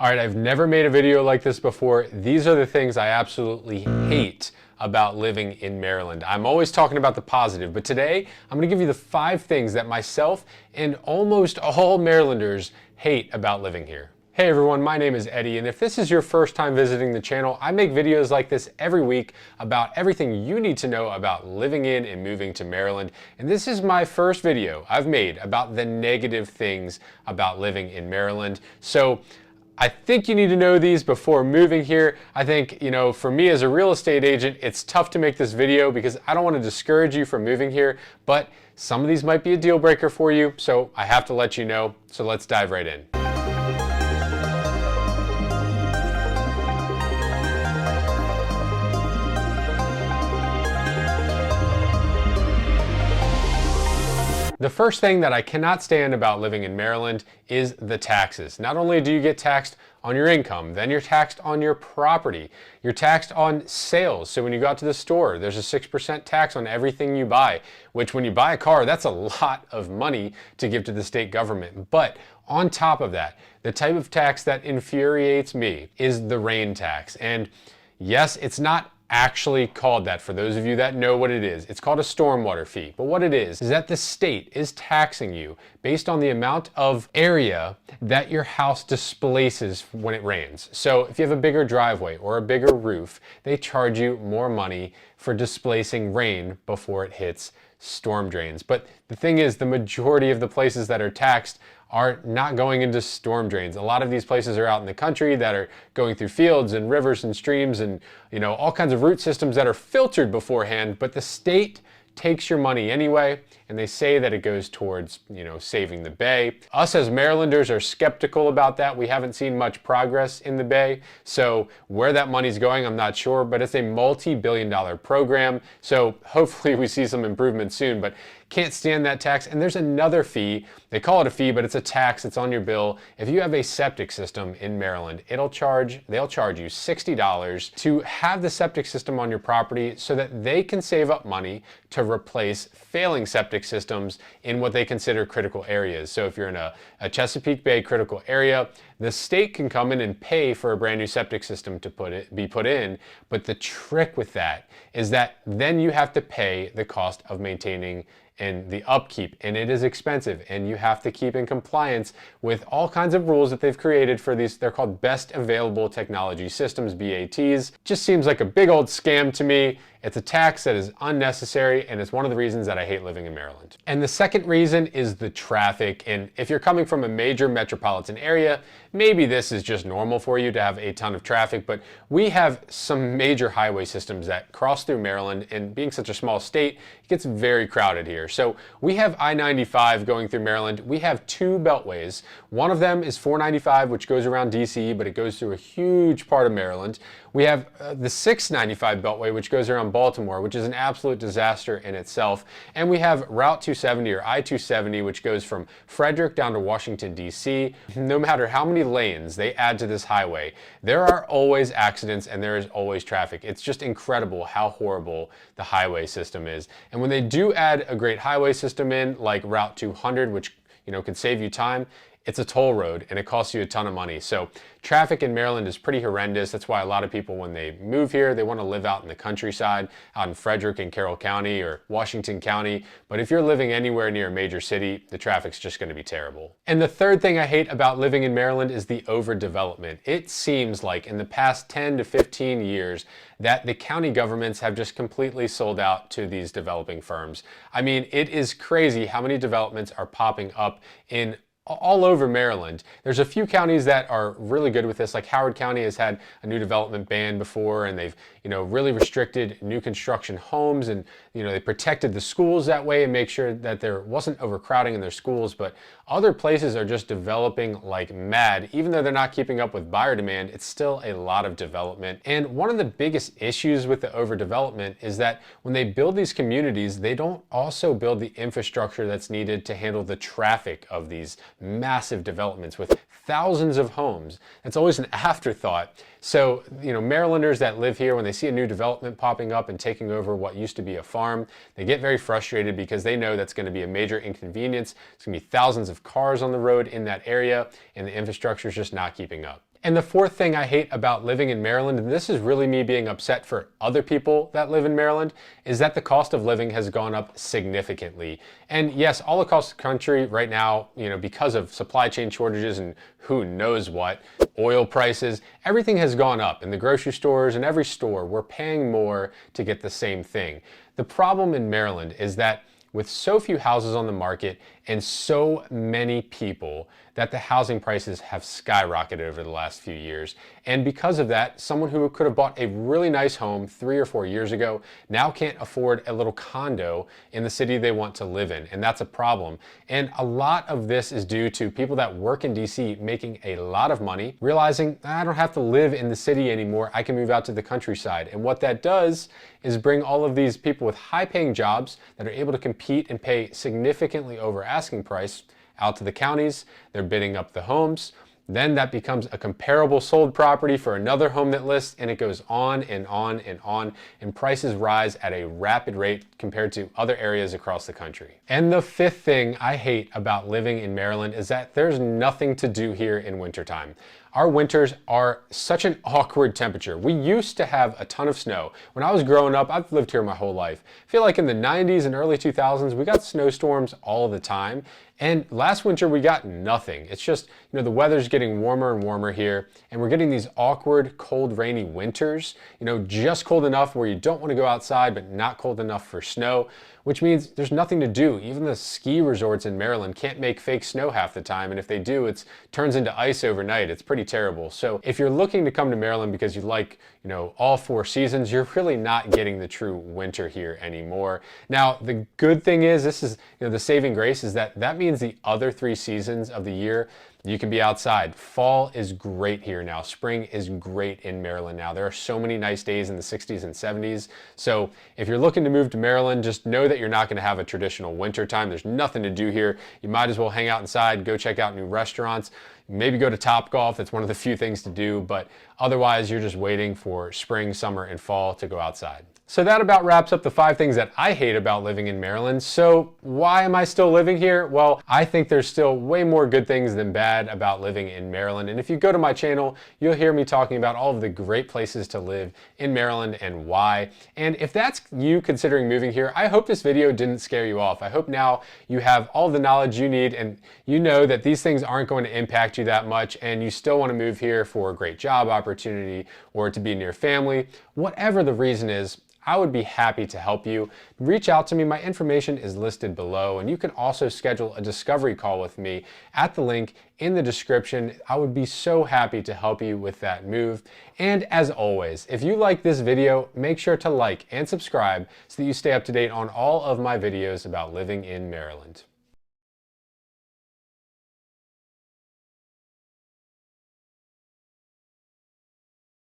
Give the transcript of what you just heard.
All right, I've never made a video like this before. These are the things I absolutely hate about living in Maryland. I'm always talking about the positive, but today I'm going to give you the 5 things that myself and almost all Marylanders hate about living here. Hey everyone, my name is Eddie, and if this is your first time visiting the channel, I make videos like this every week about everything you need to know about living in and moving to Maryland. And this is my first video I've made about the negative things about living in Maryland. So I think you need to know these before moving here. I think, for me as a real estate agent, it's tough to make this video because I don't want to discourage you from moving here, but some of these might be a deal breaker for you, so I have to let you know. So let's dive right in. The first thing that I cannot stand about living in Maryland is the taxes. Not only do you get taxed on your income, then you're taxed on your property. You're taxed on sales. So when you go out to the store, there's a 6% tax on everything you buy, which when you buy a car, that's a lot of money to give to the state government. But on top of that, the type of tax that infuriates me is the rain tax. And yes, it's not actually called that. For those of you that know what it is, it's called a stormwater fee. But what it is that the state is taxing you based on the amount of area that your house displaces when it rains. So if you have a bigger driveway or a bigger roof, they charge you more money for displacing rain before it hits storm drains. But the thing is, the majority of the places that are taxed are not going into storm drains. A lot of these places are out in the country that are going through fields and rivers and streams and all kinds of root systems that are filtered beforehand, but the state takes your money anyway, and they say that it goes towards, saving the Bay. Us as Marylanders are skeptical about that. We haven't seen much progress in the Bay, so where that money's going, I'm not sure, but it's a multi-billion-dollar program, so hopefully we see some improvement soon, but can't stand that tax. And there's another fee. They call it a fee, but it's a tax. It's on your bill. If you have a septic system in Maryland, they'll charge you $60 to have the septic system on your property so that they can save up money to replace failing septic systems in what they consider critical areas. So if you're in a Chesapeake Bay critical area, the state can come in and pay for a brand new septic system to be put in. But the trick with that is that then you have to pay the cost of maintaining and the upkeep, and it is expensive, and you have to keep in compliance with all kinds of rules that they've created for these. They're called Best Available Technology Systems, BATs. Just seems like a big old scam to me. It's a tax that is unnecessary, and it's one of the reasons that I hate living in Maryland. And the second reason is the traffic. And if you're coming from a major metropolitan area, maybe this is just normal for you to have a ton of traffic, but we have some major highway systems that cross through Maryland, and being such a small state, it gets very crowded here. So we have I-95 going through Maryland. We have 2 beltways. One of them is 495, which goes around DC, but it goes through a huge part of Maryland. We have the 695 beltway, which goes around Baltimore, which is an absolute disaster in itself. And we have Route 270 or I-270, which goes from Frederick down to Washington, D.C. No matter how many lanes they add to this highway, there are always accidents and there is always traffic. It's just incredible how horrible the highway system is. And when they do add a great highway system in, like Route 200, which can save you time, it's a toll road and it costs you a ton of money. So traffic in Maryland is pretty horrendous. That's why a lot of people, when they move here, they want to live out in the countryside, out in Frederick and Carroll County or Washington County. But if you're living anywhere near a major city, the traffic's just going to be terrible. And the third thing I hate about living in Maryland is the overdevelopment. It seems like in the past 10 to 15 years that the county governments have just completely sold out to these developing firms. I mean, it is crazy how many developments are popping up in all over Maryland. There's a few counties that are really good with this, like Howard County has had a new development ban before, and they've really restricted new construction homes, and they protected the schools that way and make sure that there wasn't overcrowding in their schools. But other places are just developing like mad. Even though they're not keeping up with buyer demand, it's still a lot of development. And one of the biggest issues with the overdevelopment is that when they build these communities, they don't also build the infrastructure that's needed to handle the traffic of these massive developments with thousands of homes. That's always an afterthought. So, Marylanders that live here, when they see a new development popping up and taking over what used to be a farm, they get very frustrated because they know that's going to be a major inconvenience. It's going to be thousands of cars on the road in that area, and the infrastructure is just not keeping up. And the fourth thing I hate about living in Maryland, and this is really me being upset for other people that live in Maryland, is that the cost of living has gone up significantly. And yes, all across the country right now, because of supply chain shortages and who knows what, oil prices, everything has gone up. In the grocery stores and every store, we're paying more to get the same thing. The problem in Maryland is that with so few houses on the market and so many people, that the housing prices have skyrocketed over the last few years. And because of that, someone who could have bought a really nice home 3 or 4 years ago now can't afford a little condo in the city they want to live in. And that's a problem. And a lot of this is due to people that work in DC making a lot of money, realizing I don't have to live in the city anymore. I can move out to the countryside. And what that does is bring all of these people with high-paying jobs that are able to compete and pay significantly over asking price out to the counties. They're bidding up the homes. Then that becomes a comparable sold property for another home that lists, and it goes on and on and on, and prices rise at a rapid rate compared to other areas across the country. And the fifth thing I hate about living in Maryland is that there's nothing to do here in wintertime. Our winters are such an awkward temperature. We used to have a ton of snow. When I was growing up, I've lived here my whole life. I feel like in the 90s and early 2000s, we got snowstorms all the time. And last winter we got nothing. It's just, the weather's getting warmer and warmer here, and we're getting these awkward, cold, rainy winters, just cold enough where you don't want to go outside, but not cold enough for snow, which means there's nothing to do. Even the ski resorts in Maryland can't make fake snow half the time, and if they do, it turns into ice overnight. It's pretty terrible. So if you're looking to come to Maryland because you like, all 4 seasons, you're really not getting the true winter here anymore. Now, the good thing is, this is, the saving grace is that means the other 3 seasons of the year, you can be outside. Fall is great here now. Spring is great in Maryland now. There are so many nice days in the 60s and 70s. So if you're looking to move to Maryland, just know that you're not going to have a traditional winter time. There's nothing to do here. You might as well hang out inside, go check out new restaurants, maybe go to Topgolf. That's one of the few things to do, but otherwise you're just waiting for spring, summer, and fall to go outside. So that about wraps up the 5 things that I hate about living in Maryland. So why am I still living here? Well, I think there's still way more good things than bad about living in Maryland. And if you go to my channel, you'll hear me talking about all of the great places to live in Maryland and why. And if that's you considering moving here, I hope this video didn't scare you off. I hope now you have all the knowledge you need and you know that these things aren't going to impact you that much, and you still want to move here for a great job opportunity or to be near family. Whatever the reason is, I would be happy to help you. Reach out to me. My information is listed below, and you can also schedule a discovery call with me at the link in the description. I would be so happy to help you with that move. And as always, if you like this video, make sure to like and subscribe so that you stay up to date on all of my videos about living in Maryland.